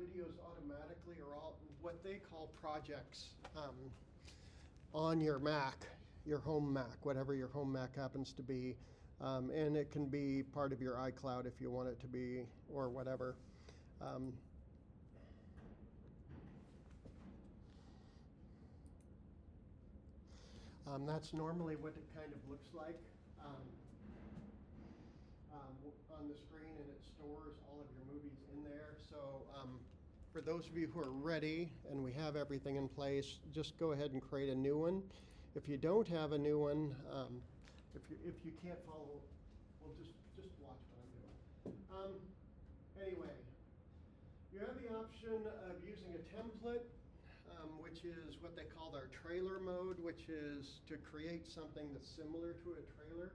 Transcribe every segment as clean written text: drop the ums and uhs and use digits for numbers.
videos automatically are all what they call projects on your Mac, your home Mac, whatever your home Mac happens to be. And it can be part of your iCloud if you want it to be, or whatever. That's normally what it kind of looks like on the screen, and it stores all of your movies in there. So for those of you who are ready and we have everything in place, just go ahead and create a new one. If you don't have a new one, if you can't follow, well, just watch what I'm doing. Anyway, you have the option of using a template, which is what they call our trailer mode, which is to create something that's similar to a trailer.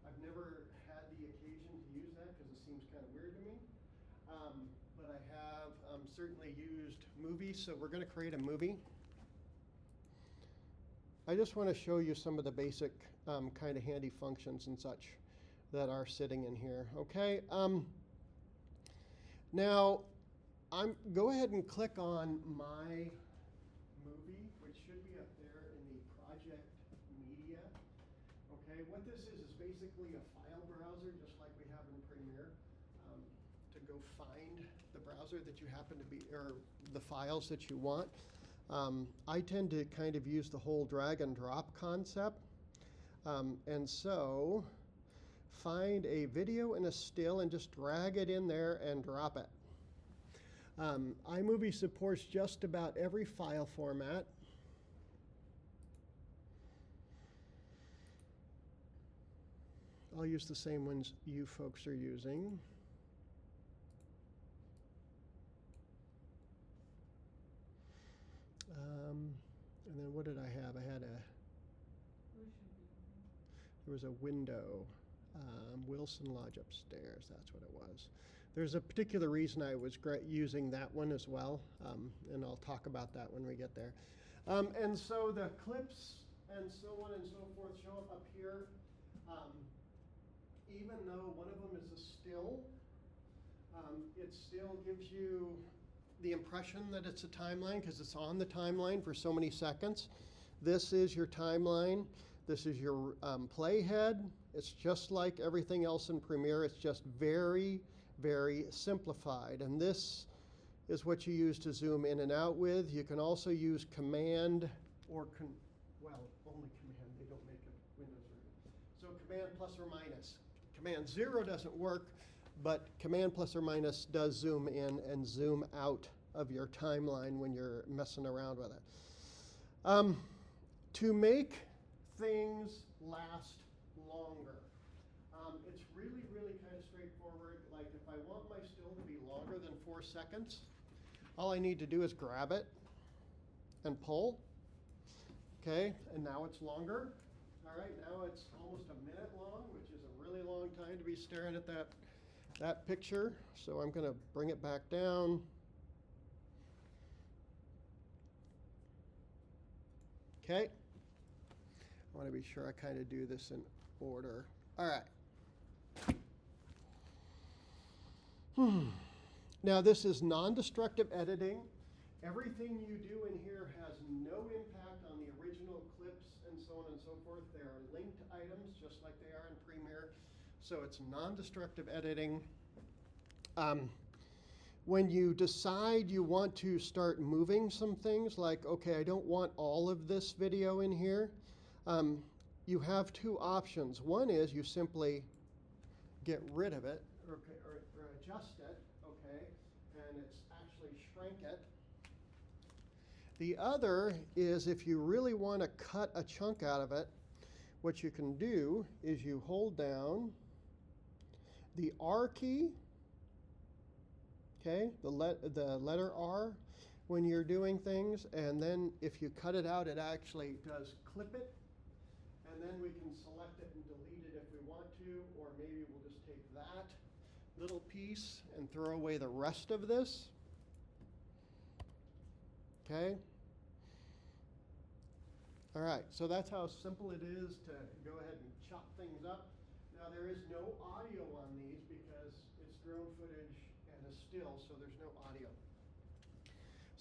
I've never had the occasion to use that because it seems kind of weird to me. But I have certainly used movies, so we're going to create a movie. I just want to show you some of the basic kind of handy functions and such that are sitting in here. Okay. Now, go ahead and click on My Movie, which should be up there in the project media. Okay. What this is basically a file browser, just like we have in Premiere, to go find the browser that you happen to be, or the files that you want. I tend to kind of use the whole drag and drop concept. And so find a video and a still and just drag it in there and drop it. iMovie supports just about every file format. I'll use the same ones you folks are using. And then what did I have? I had there was a window, Wilson Lodge upstairs, that's what it was. There's a particular reason I was using that one as well, and I'll talk about that when we get there. And so the clips and so on and so forth show up here. Even though one of them is a still, it still gives you the impression that it's a timeline because it's on the timeline for so many seconds. This is your timeline. This is your playhead. It's just like everything else in Premiere. It's just very, very simplified. And this is what you use to zoom in and out with. You can also use Command or, well, only Command. They don't make a Windows version. So Command plus or minus. Command 0 doesn't work, but Command plus or minus does zoom in and zoom out of your timeline when you're messing around with it. To make things last longer, it's really, really kind of straightforward. Like if I want my still to be longer than 4 seconds, all I need to do is grab it and pull. Okay, and now it's longer. All right, now it's almost a minute long, which is a really long time to be staring at that picture. So I'm going to bring it back down. Okay. I want to be sure I kind of do this in order. All right. Now this is non-destructive editing. Everything you do in here has no impact on the original clips and so on and so forth. They are linked items just like they are in Premiere. So it's non-destructive editing. When you decide you want to start moving some things, like, okay, I don't want all of this video in here, you have two options. One is you simply get rid of it, or adjust it, okay, and it's actually shrink it. The other is if you really want to cut a chunk out of it, what you can do is you hold down the R key, okay, the letter R when you're doing things, and then if you cut it out, it actually does clip it, and then we can select it and delete it if we want to, or maybe we'll just take that little piece and throw away the rest of this. Okay. All right, so that's how simple it is to go ahead and chop things up. Now there is no audio on these because it's drone footage and a still, so there's no audio.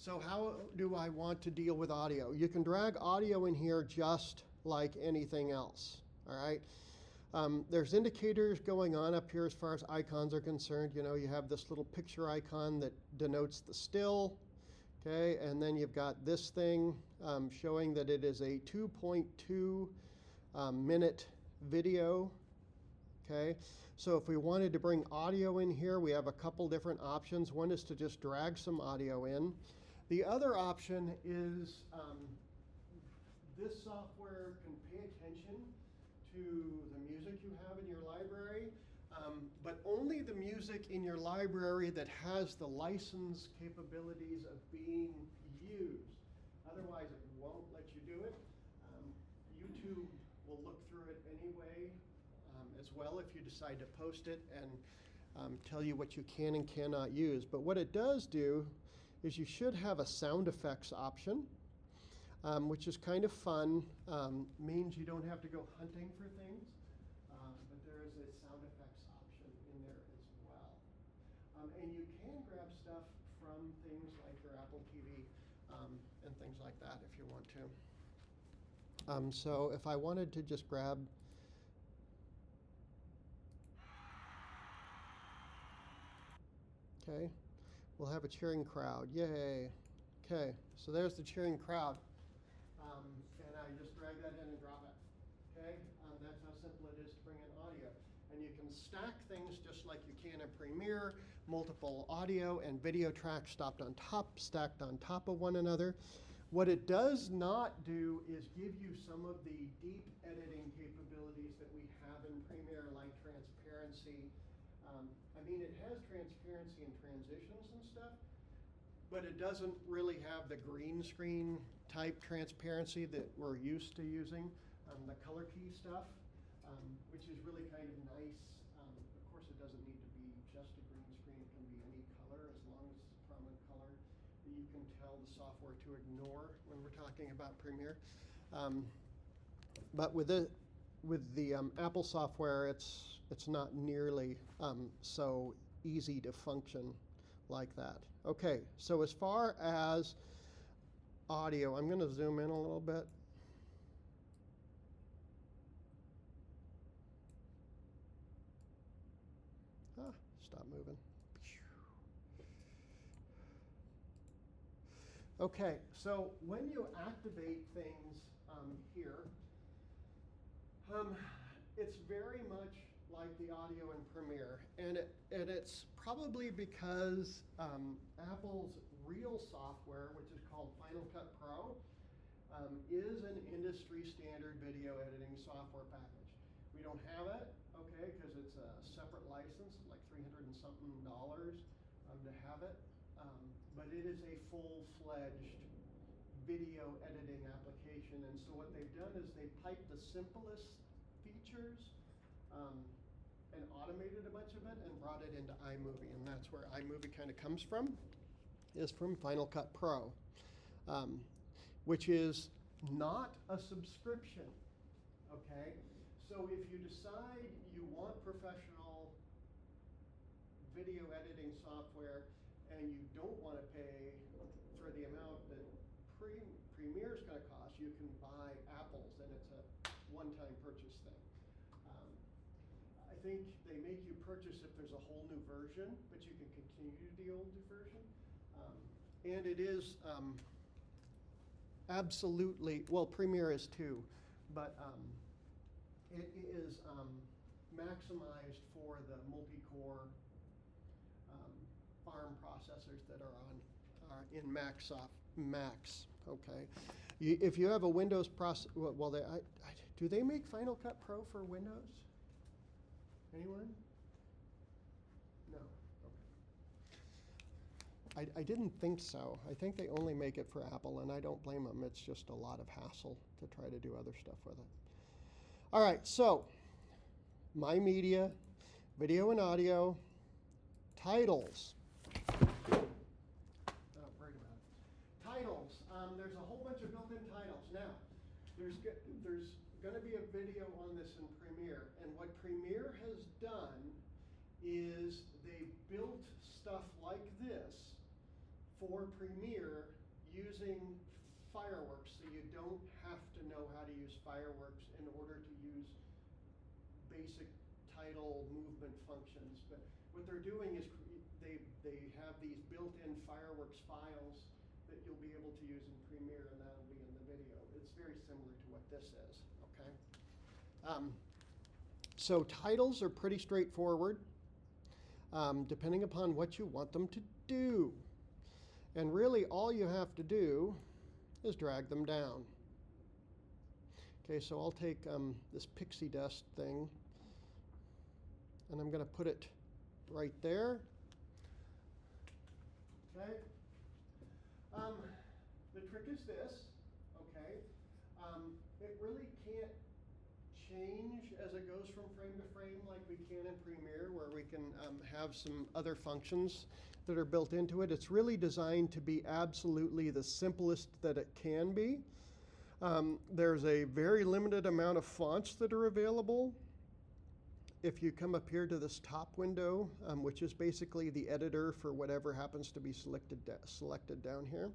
So how do I want to deal with audio? You can drag audio in here just like anything else, all right? There's indicators going on up here as far as icons are concerned. You know, you have this little picture icon that denotes the still, okay? And then you've got this thing showing that it is a 2.2 minute video, okay? So if we wanted to bring audio in here, we have a couple different options. One is to just drag some audio in. The other option is this software can pay attention to the music you have in your library, but only the music in your library that has the license capabilities of being used. Otherwise, it won't let you do it. YouTube will look through it anyway as well if you decide to post it and tell you what you can and cannot use. But what it does do is you should have a sound effects option, which is kind of fun. Means you don't have to go hunting for things, but there is a sound effects option in there as well. And you can grab stuff from things like your Apple TV and things like that if you want to. So if I wanted to just grab okay, we'll have a cheering crowd. Yay. Okay, so there's the cheering crowd. And I just drag that in and drop it. Okay, that's how simple it is to bring in audio. And you can stack things just like you can in Premiere, multiple audio and video tracks stacked on top of one another. What it does not do is give you some of the deep editing capabilities that we have in Premiere, like transparency. I mean, it has transparency and transitions and stuff, but it doesn't really have the green screen type transparency that we're used to using, the color key stuff, which is really kind of nice. Of course, it doesn't need to be just a green screen. It can be any color as long as it's a prominent color that you can tell the software to ignore when we're talking about Premiere. But with the Apple software, it's not nearly so easy to function like that. Okay, so as far as audio, I'm going to zoom in a little bit. Stop moving. Okay, so when you activate things here, it's very much like the audio in Premiere, and it's probably because Apple's real software, which is called Final Cut Pro, is an industry standard video editing software package. We don't have it, okay, because it's a separate license, like $300 and something to have it, but it is a full-fledged video editing application. And so what they've done is they piped the simplest features and automated a bunch of it and brought it into iMovie, and that's where iMovie kind of comes from, is from Final Cut Pro, which is not a subscription, okay? So if you decide you want professional video editing software and you don't want to pay for the amount that Premiere is going to cost, you can buy Apple's, and it's a one-time purchase thing. I think they make you purchase if there's a whole new version, but you can continue the old version. And it is absolutely, well, Premiere is too, but it is maximized for the multi-core ARM processors that are in Mac. Okay, if you have a Windows processor, well, do they make Final Cut Pro for Windows? Anyone? No. Okay. I didn't think so. I think they only make it for Apple, and I don't blame them. It's just a lot of hassle to try to do other stuff with it. All right, so My Media, video and audio, titles. Titles. There's a whole bunch of built-in titles. Now, there's going to be a video on this in Premiere, and what Premiere has done is they built stuff like this for Premiere using fireworks, so you don't have to know how to use fireworks in order to use basic title movement functions. But what they're doing is they have these built-in fireworks files that you'll be able to use in Premiere, and that'll be in the video. It's very similar to what this is, okay? So titles are pretty straightforward, depending upon what you want them to do. And really all you have to do is drag them down. Okay, so I'll take this pixie dust thing, and I'm going to put it right there. Okay. The trick is this, okay? It really can't change as it goes from frame to frame like we can in Premiere, where we can have some other functions that are built into it. It's really designed to be absolutely the simplest that it can be. There's a very limited amount of fonts that are available. If you come up here to this top window, which is basically the editor for whatever happens to be selected down here.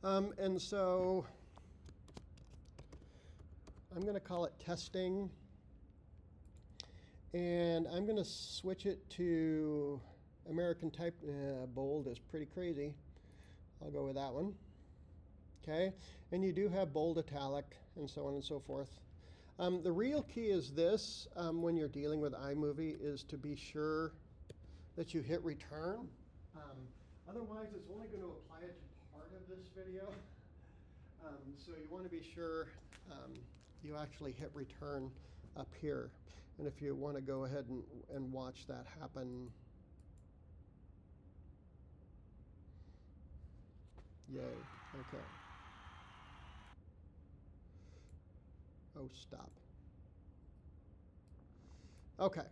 And so I'm going to call it testing, and I'm going to switch it to American type. Bold is pretty crazy. I'll go with that one. Okay, and you do have bold, italic, and so on and so forth. The real key is this, when you're dealing with iMovie, is to be sure that you hit return. Otherwise, it's only going to apply it to part of this video. So you want to be sure you actually hit return up here. And if you want to go ahead and watch that happen, yay, okay. Oh, stop. Okay,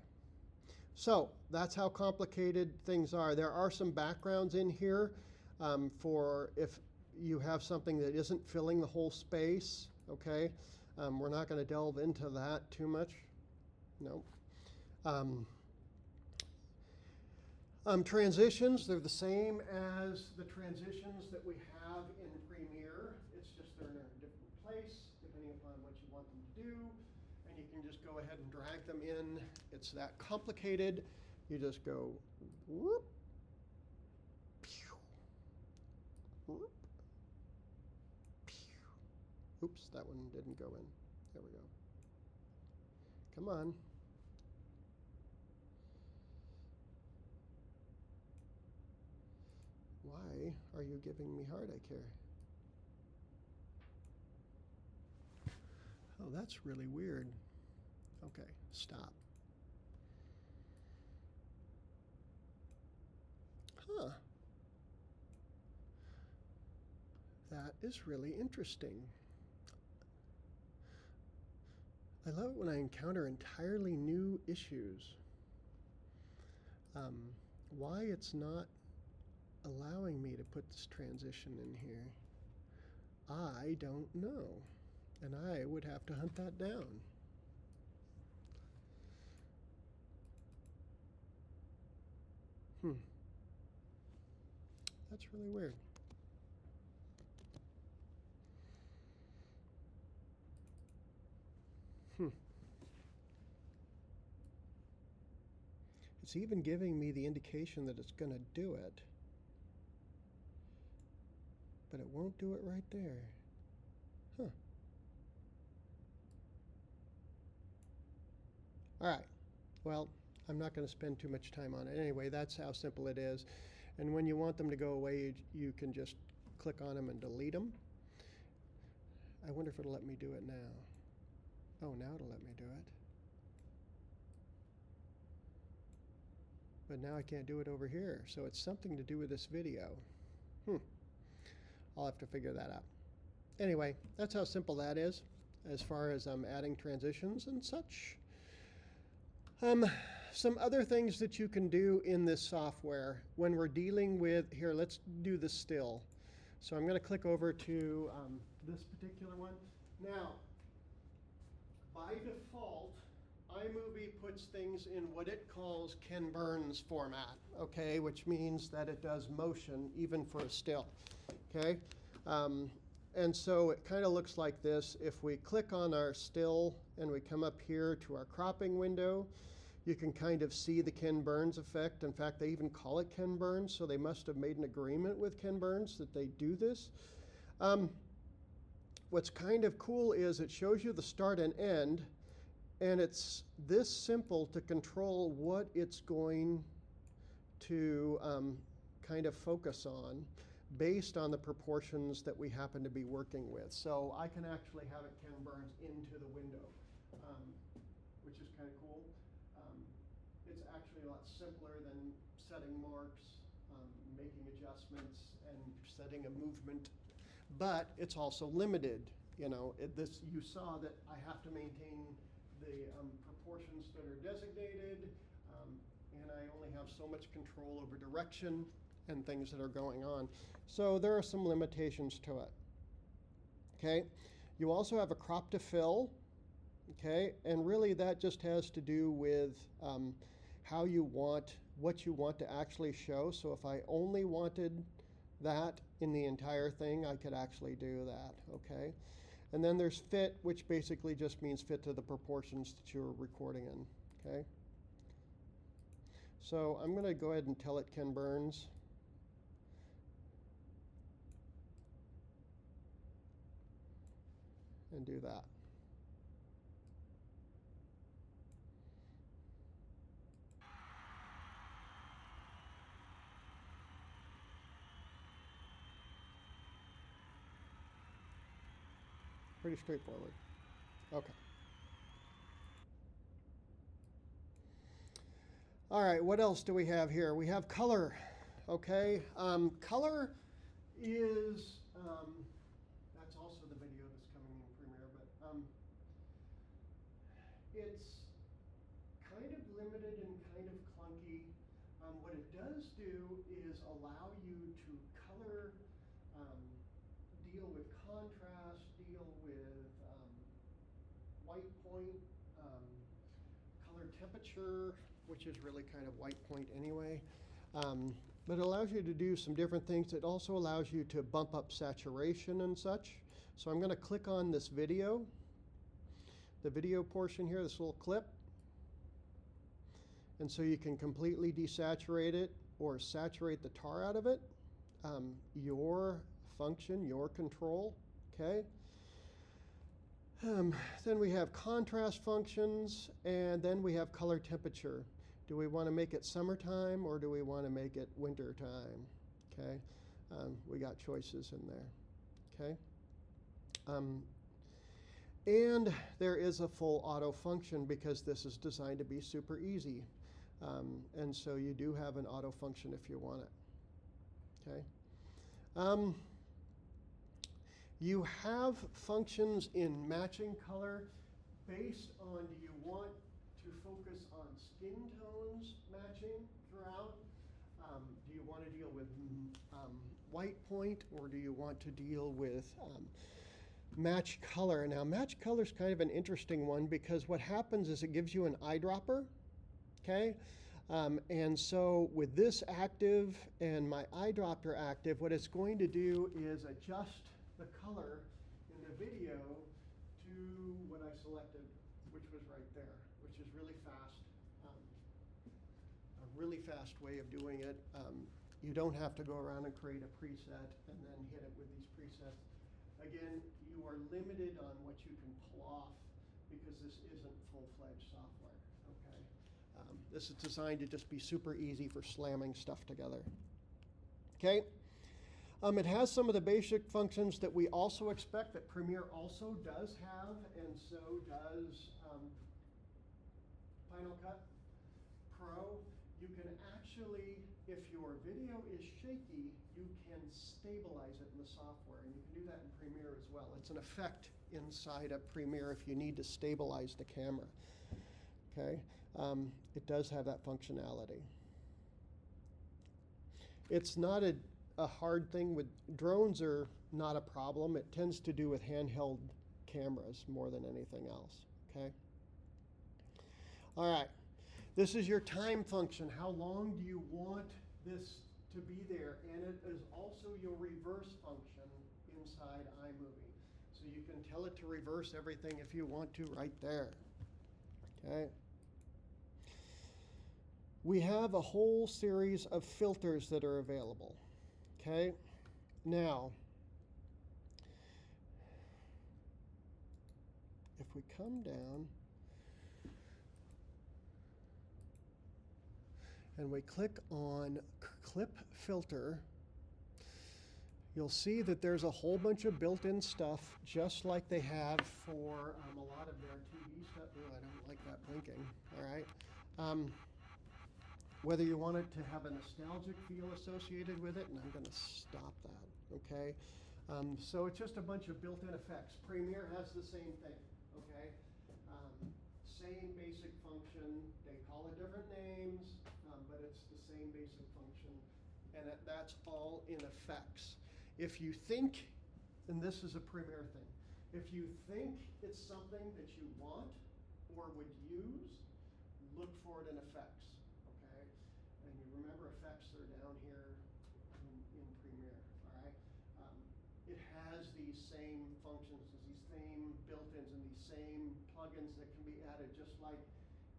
so that's how complicated things are. There are some backgrounds in here for if you have something that isn't filling the whole space, okay? We're not going to delve into that too much. No. Transitions, they're the same as the transitions that we have in Premiere. It's just they're in a different place, depending upon what you want them to do. And you can just go ahead and drag them in. It's that complicated. You just go whoop, pew, whoop, pew. Oops, that one didn't go in. There we go. Come on. Why are you giving me heartache here? Oh, that's really weird. Okay, stop. Huh. That is really interesting. I love it when I encounter entirely new issues. Why it's not allowing me to put this transition in here, I don't know. And I would have to hunt that down. That's really weird. It's even giving me the indication that it's going to do it. But it won't do it right there. Huh. All right. Well, I'm not going to spend too much time on it. Anyway, that's how simple it is. And when you want them to go away, you can just click on them and delete them. I wonder if it'll let me do it now. Oh, now it'll let me do it. But now I can't do it over here. So it's something to do with this video. I'll have to figure that out. Anyway, that's how simple that is as far as adding transitions and such. Some other things that you can do in this software when we're dealing with, here, let's do the still. So I'm going to click over to this particular one. Now, by default, iMovie puts things in what it calls Ken Burns format, okay, which means that it does motion even for a still, okay? And so it kind of looks like this. If we click on our still and we come up here to our cropping window, you can kind of see the Ken Burns effect. In fact, they even call it Ken Burns, so they must have made an agreement with Ken Burns that they do this. What's kind of cool is it shows you the start and end, and it's this simple to control what it's going to kind of focus on based on the proportions that we happen to be working with. So I can actually have it Ken Burns into the window, which is kind of cool. It's actually a lot simpler than setting marks, making adjustments, and setting a movement. But it's also limited. You know, you saw that I have to maintain the proportions that are designated, and I only have so much control over direction and things that are going on. So there are some limitations to it. Okay, you also have a crop to fill. Okay, and really that just has to do with how you want, what you want to actually show. So if I only wanted that in the entire thing, I could actually do that, okay? And then there's fit, which basically just means fit to the proportions that you're recording in, okay? So I'm gonna go ahead and tell it Ken Burns. And do that. Pretty straightforward. Okay. All right, what else do we have here? We have color, okay? Color is, that's also the video that's coming in Premiere, but it's kind of limited and kind of clunky. What it does do is allow you to color, deal with contrast, deal with white point, color temperature, which is really kind of white point anyway. But it allows you to do some different things. It also allows you to bump up saturation and such. So I'm going to click on this video, the video portion here, this little clip. And so you can completely desaturate it or saturate the tar out of it. Your function, your control, okay? Then we have contrast functions, and then we have color temperature. Do we want to make it summertime or do we want to make it winter time? Okay, we got choices in there, okay? And there is a full auto function because this is designed to be super easy. And so you do have an auto function if you want it, okay? You have functions in matching color based on, do you want to focus on skin tones matching throughout? Do you want to deal with white point, or do you want to deal with match color? Now, match color is kind of an interesting one because what happens is it gives you an eyedropper, okay? And so with this active and my eyedropper active, what it's going to do is adjust the color in the video to what I selected, which was right there, which is really fast. A really fast way of doing it. You don't have to go around and create a preset and then hit it with these presets. Again, you are limited on what you can pull off because this isn't full-fledged software, okay? This is designed to just be super easy for slamming stuff together, okay? It has some of the basic functions that we also expect that Premiere also does have, and so does Final Cut Pro. You can actually, if your video is shaky, you can stabilize it in the software, and you can do that in Premiere as well. It's an effect inside of Premiere if you need to stabilize the camera, okay? It does have that functionality. It's not a hard thing with drones are not a problem. It tends to do with handheld cameras more than anything else, okay? All right. This is your time function. How long do you want this to be there? And it is also your reverse function inside iMovie. So you can tell it to reverse everything if you want to right there. Okay. We have a whole series of filters that are available. Okay. Now, if we come down and we click on Clip Filter, you'll see that there's a whole bunch of built-in stuff, just like they have for a lot of their TV stuff. Oh, I don't like that blinking. All right. Whether you want it to have a nostalgic feel associated with it, and I'm going to stop that. Okay. So it's just a bunch of built-in effects. Premiere has the same thing. Okay. Same basic function. They call it different names, but it's the same basic function, and that's all in effects. If you think, and this is a Premiere thing, if you think it's something that you want or would use, look for it in effects, okay? And you remember effects are down here in Premiere, all right? It has these same functions, these same built-ins and these same plugins that can be added, just like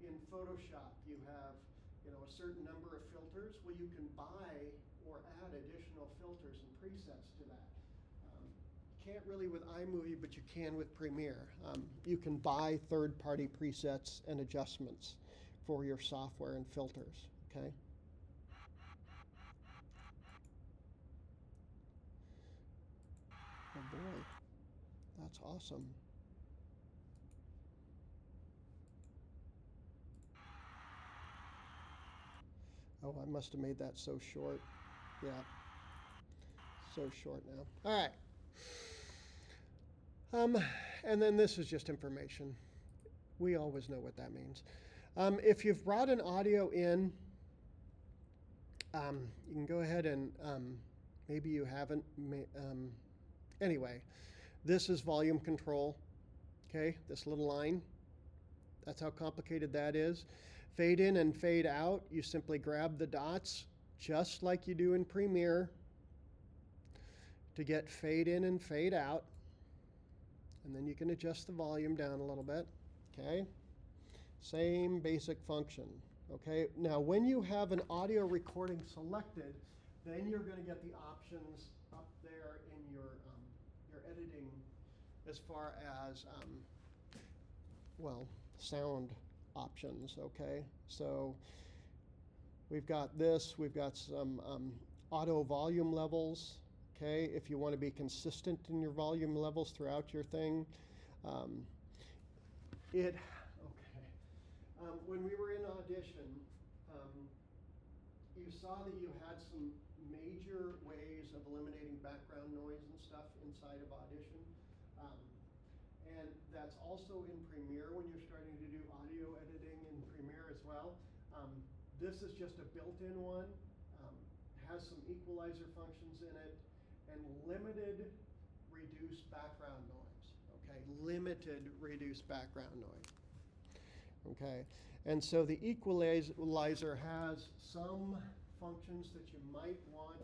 in Photoshop you have a certain number of filters. Well, you can buy or add additional filters and presets to that. Can't really with iMovie, but you can with Premiere. You can buy third-party presets and adjustments for your software and filters, okay? Oh boy, that's awesome. Oh, I must have made that so short. Yeah, so short now. All right. And then this is just information. We always know what that means. If you've brought an audio in, you can go ahead and maybe you haven't. Anyway, this is volume control. Okay, this little line. That's how complicated that is. Fade in and fade out, you simply grab the dots just like you do in Premiere to get fade in and fade out. And then you can adjust the volume down a little bit, okay? Same basic function, okay? Now, when you have an audio recording selected, then you're going to get the options up there in your editing as far as, sound options, okay? So we've got this, we've got some auto volume levels, okay? If you want to be consistent in your volume levels throughout your thing. When we were in Audition, you saw that you had some major ways of eliminating background noise and stuff inside of Audition. And that's also in Premiere when you're starting to do audio editing in Premiere as well. This is just a built-in one, has some equalizer functions in it, and limited reduced background noise, okay? Limited reduced background noise, okay? And so the equalizer has some functions that you might want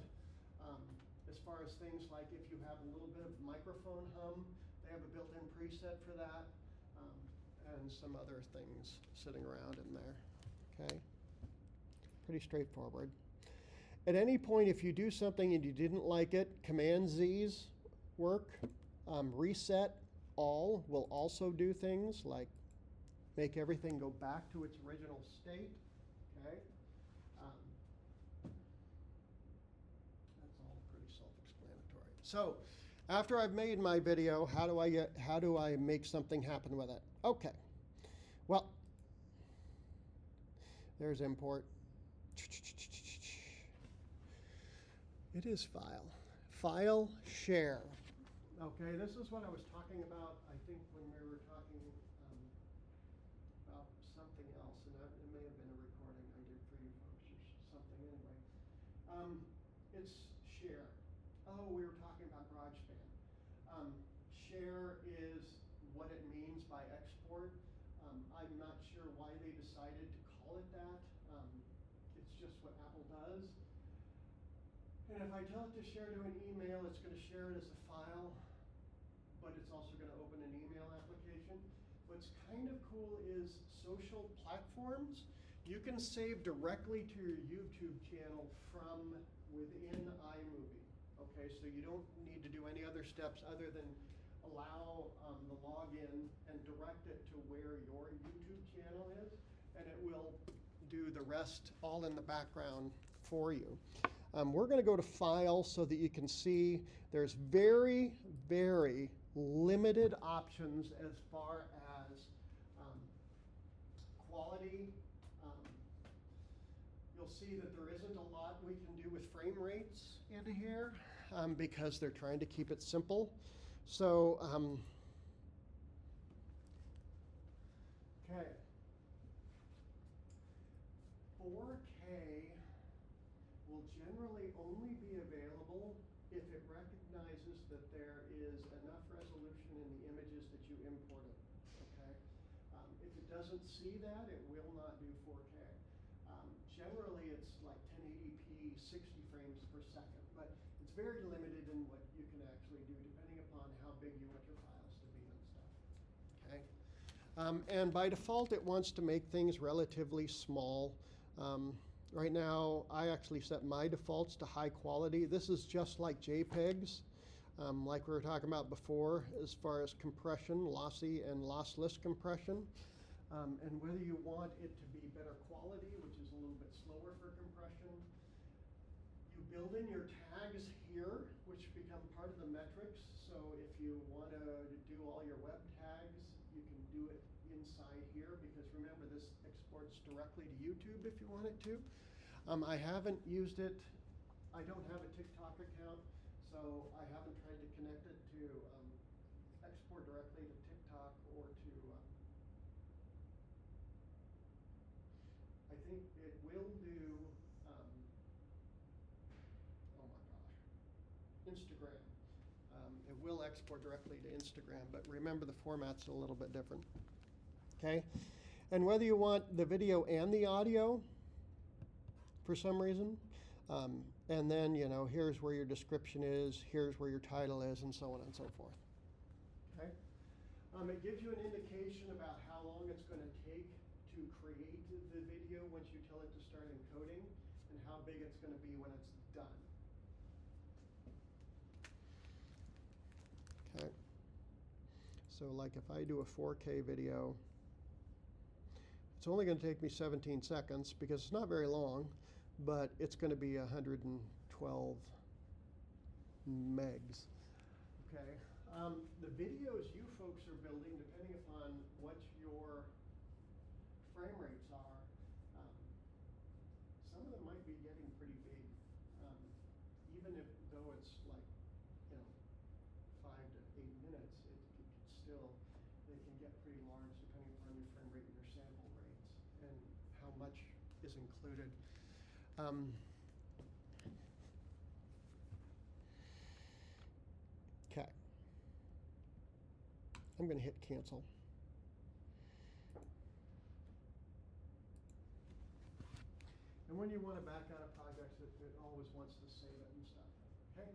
as far as things like if you have a little bit of microphone hum, they have a built-in preset for that, and some other things sitting around in there, okay? Pretty straightforward. At any point, if you do something and you didn't like it, Command-Z's work. Reset all will also do things like make everything go back to its original state, okay? That's all pretty self-explanatory. So, after I've made my video, how do I make something happen with it? Okay. Well, there's import. It is file. File, share. Okay, this is what I was talking about, I think, when we were talking about something else, and it may have been a recording I did for you folks or something anyway. It's share. Oh, we were talking about GarageBand. Share is what it means by export. I'm not sure why they decided decided to call it that. It's just what Apple does. And if I tell it to share to an email, it's going to share it as a file, but it's also going to open an email application. What's kind of cool is social platforms. You can save directly to your YouTube channel from within iMovie. Okay, so you don't need to do any other steps other than allow the login and direct it to where your YouTube channel is, and it will do the rest all in the background for you. We're going to go to File so that you can see there's very, very limited options as far as quality. You'll see that there isn't a lot we can do with frame rates in here because they're trying to keep it simple. So, okay. 4K will generally only be available if it recognizes that there is enough resolution in the images that you imported, okay? If it doesn't see that, it will not do 4K. Generally, it's like 1080p, 60 frames per second, but it's very limited in what you can actually do depending upon how big you want your files to be and stuff, okay? And by default, it wants to make things relatively small. Right now, I actually set my defaults to high quality. This is just like JPEGs, like we were talking about before, as far as compression, lossy and lossless compression. And whether you want it to be better quality, which is a little bit slower for compression. You build in your tags here, which become part of the metrics. So if you want to do all your web tags, you can do it inside here, because remember, this exports directly to YouTube if you want it to. I haven't used it. I don't have a TikTok account, so I haven't tried to connect it to export directly to TikTok or to, I think it will do, oh my gosh, Instagram. It will export directly to Instagram, but remember the format's a little bit different. Okay, and whether you want the video and the audio for some reason, and then, you know, here's where your description is, here's where your title is, and so on and so forth. Okay, it gives you an indication about how long it's going to take to create the video once you tell it to start encoding, and how big it's going to be when it's done. Okay, so like if I do a 4K video, it's only going to take me 17 seconds because it's not very long, but it's going to be 112 megs. Okay. The videos you folks are building, depending upon what your frame rates are, some of them might be getting pretty big. Even if, though it's like, you know, 5 to 8 minutes, it still, they can get pretty large depending upon your frame rate and your sample rates and how much is included. Okay. I'm going to hit cancel. And when you want to back out of projects, it always wants to save it and stuff. Okay?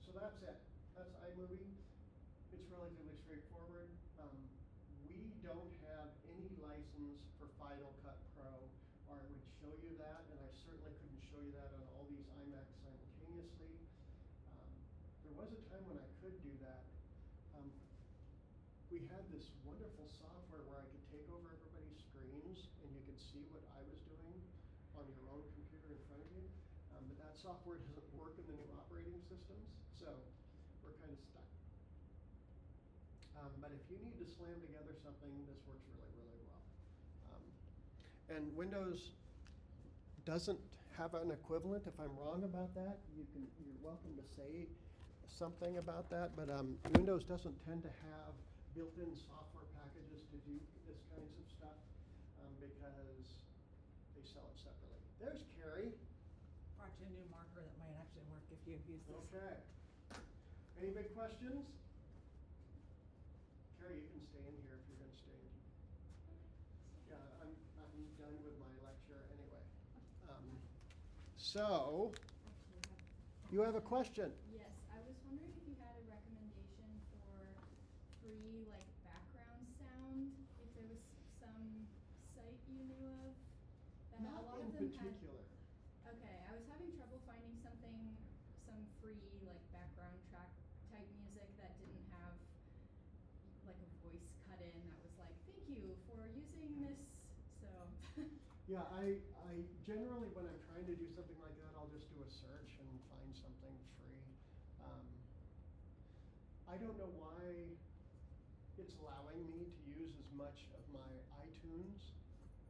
So that's it. That's iMovie. It's relatively straightforward. We don't have any license for Final Cut Pro, or I would show you that, and I certainly couldn't show you that on all these iMacs simultaneously. There was a time when I could do that. We had this wonderful software where I could take over everybody's screens and you could see what I was doing on your own computer in front of you. But that software doesn't work in the new operating systems, so we're kind of stuck. But if you need to slam together something, this works really, really well. And Windows doesn't have an equivalent. If I'm wrong about that, you're welcome to say something about that. But Windows doesn't tend to have built-in software packages to do this kinds of stuff because they sell it separately. There's Carrie. Brought you a new marker that might actually work if you use this. Okay. Any big questions? Carrie, you can stay in here if you're going to stay in. So, Actually, you have a question? yes, I was wondering if you had a recommendation for free, like, background sound, if there was some site you knew of? That a Not lot in of them particular. Okay, I was having trouble finding something, some free, like, background track type music that didn't have, like, a voice cut in that was like, thank you for using this, so. Yeah, I generally, when I'm trying to do something like that, I'll just do a search and find something free. I don't know why it's allowing me to use as much of my iTunes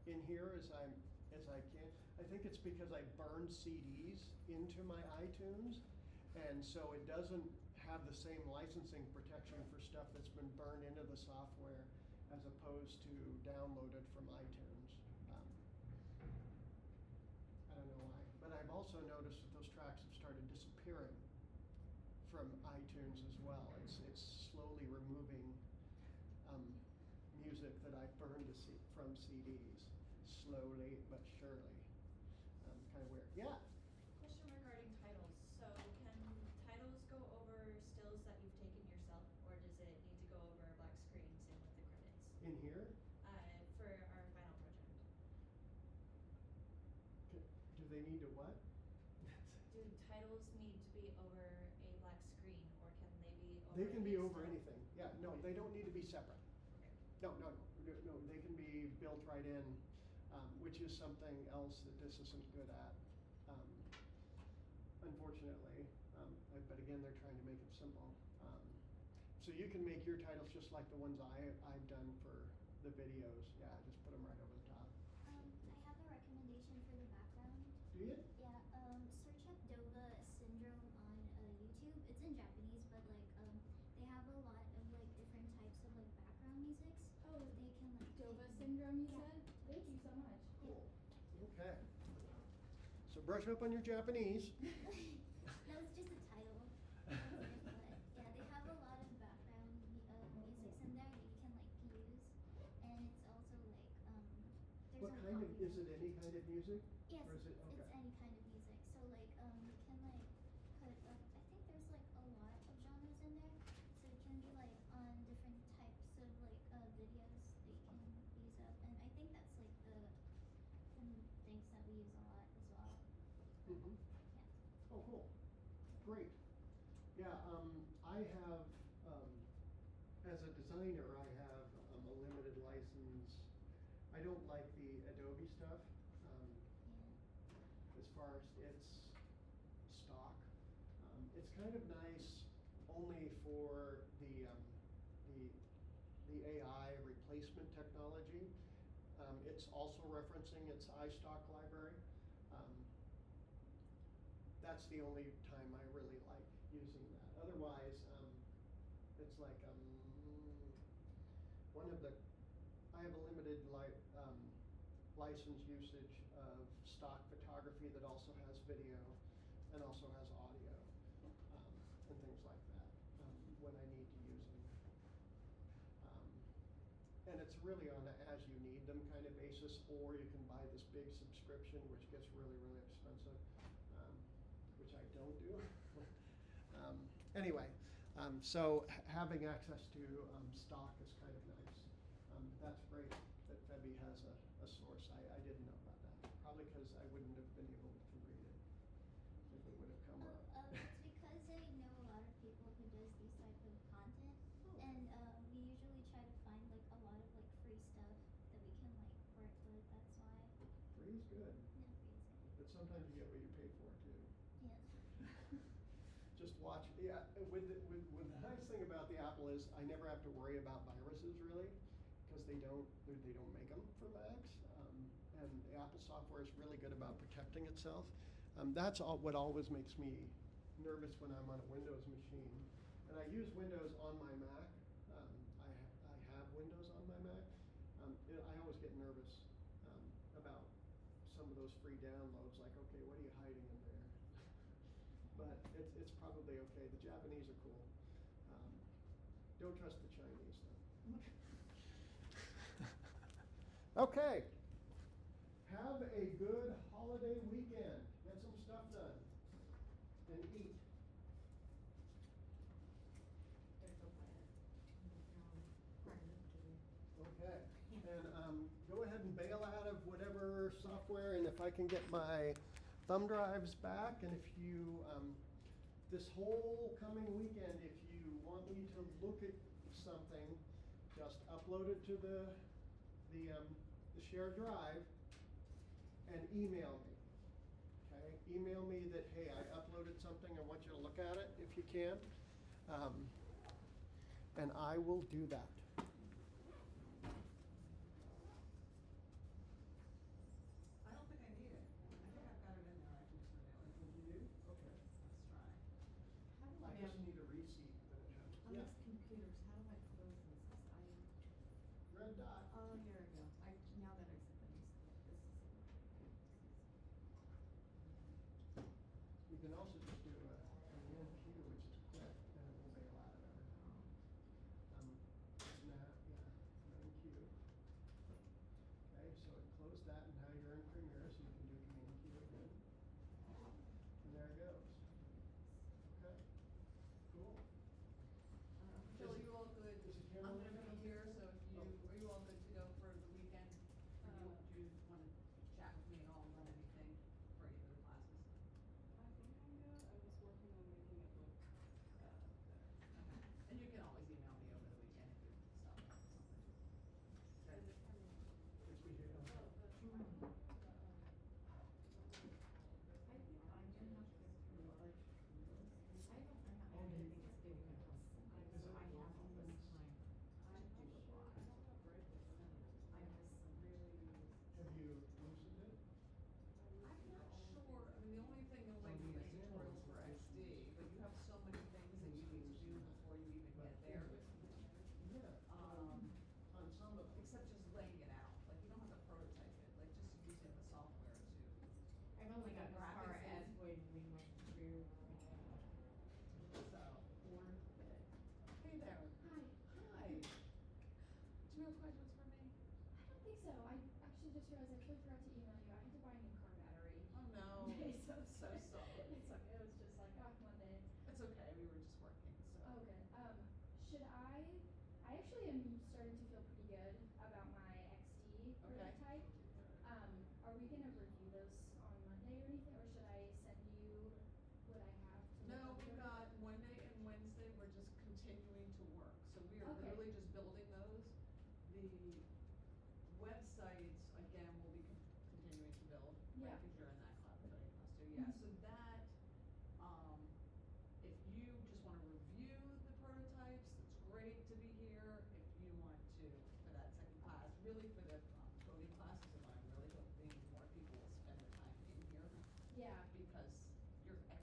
in here as I can. I think it's because I burned CDs into my iTunes, and so it doesn't have the same licensing protection for stuff that's been burned into the software as opposed to downloaded from iTunes. I don't know why, but I've also noticed that those tracks have started disappearing from iTunes as well. It's slowly removing music that I burned from CDs, slowly but surely. Kind of weird. Yeah. Question regarding titles. So can titles go over stills that you've taken yourself, or does it need to go over a black screen, same with the credits? In here, For our final project. do they need to what? Do titles need to be over a black screen, or can they be over They can be a over still? anything. Yeah, no, they don't need to be separate. Okay. No, they can be built right in, which is something else that this isn't good at, unfortunately. But again, they're trying to make it simple. So you can make your titles just like the ones I've done for the videos. Yeah, just put them right over the top. I have a recommendation for the background. Do you? Yeah, search up Dova syndrome on YouTube. It's in Japanese, but like they have a lot of like different types of like background musics. Oh, They can like Dova take- syndrome, you Yeah. said? Thank you so much. Cool. Okay. So brush up on your Japanese. No, it's just a title. But yeah, they have a lot of background musics in there that you can like use, and it's also like there's What an kind of, audio. is it any kind of music? Yes, Or is it, it's okay. any kind of music. So like you can like put I think there's like a lot of genres in there. So it can be like on different types of like videos that you can use up, and I think that's like the things that we use a lot as well. Mhm. Yeah. Oh, cool. Great. Yeah, I have, as a designer, I have a limited license. I don't like the Adobe stuff, Yeah. as far as its stock. It's kind of nice only for the AI replacement technology. It's also referencing its iStock library. That's the only time I really like using that. Otherwise, it's like one of the, I have a limited license usage of stock photography that also has video and also has audio, and things like that, when I need to use them. And it's really on a as you need them kind of basis, or you can buy this big subscription, which gets really, really expensive, which I don't do. Anyway, so having access to stock is kind of nice. That's great that Febby has a source. I didn't know about that, probably because I wouldn't have been able to read it if it would have come up. It's because I know a lot of people who does these type of content, and we usually try to find like a lot of like free stuff that we can like work with. That's why. Free is good, Yeah, free is good. but sometimes you get what you pay for too. Yeah. Just watch, yeah, with the nice thing about the Apple is I never have to worry about viruses really, because they don't make them for Macs. And the Apple software is really good about protecting itself. That's what always makes me nervous when I'm on a Windows machine. And I use Windows on my Mac. I have Windows on my Mac. I always get nervous about some of those free downloads, like, okay, what are you hiding in there? But it's probably okay. The Japanese are cool. Don't trust the Chinese though. Okay. Have a good holiday weekend. Get some stuff and eat. Okay, and go ahead and bail out of whatever software, and if I can get my thumb drives back, and if you, this whole coming weekend, if you want me to look at something, just upload it to the shared drive and email me. Okay, email me that, hey, I uploaded something, I want you to look at it if you can. And I will do that. I don't think I need it. I think I've got it in there. I can just reveal it. You do? Okay. Let's try. How do I I, just need a receipt for it. On Yeah, these computers, how do I close this? red dot. Oh, here we go. Now that I said that, this is. You can also just do an NQ, which is quick, and it will bail out of everything. Yeah, NQ. Okay, so it closed that, and now you're in Premiere, so you can do Command Q again. And there it goes. Okay, cool. Phil, are you all good? Is the I'm camera gonna on? be here, so if you, Oh. are you all good to go for the weekend? Or do you wanna chat with me at all, run anything for either of the classes? I think I'm good. I was working on making it look better. Okay. And you can always email me over the weekend if you stop at something. Okay. And the camera. Which we did on. I think I can have this through like. I don't think it's big enough. Is it? I have all this time I'm to do not a sure. lot. I don't know how great this is. I miss some really. Have you loosened it? I'm not sure, I mean, the only thing you'll make is tutorials for XD, but you have so many things that you need to do before you even get there. Yeah. On some of them. Except just laying it out, like you don't have to prototype it, like just using the software to. I've only got as far graphics as in. when we went through. So, worth it. Hey there. hi, Hi. Do you have questions for me? I don't think so. I actually just realized I totally forgot to email you. I had to buy a new car battery. Oh, no. Okay, so So sorry. It's okay. It was just like, Monday. It's okay, we were just working, so. Oh, good. Should I actually am starting to feel pretty good about my XD Okay. prototype. Are we gonna review those on Monday or anything, or should I send you what I have to look No, we've over? got Monday and Wednesday, we're just continuing to work, so we are Okay. literally just building those. The websites, again, will be continuing to build, right, Yeah. cause you're in that class, study class too, yeah, Mhm. so that, if you just wanna review the prototypes, it's great to be here, if you want to, for that second class, really for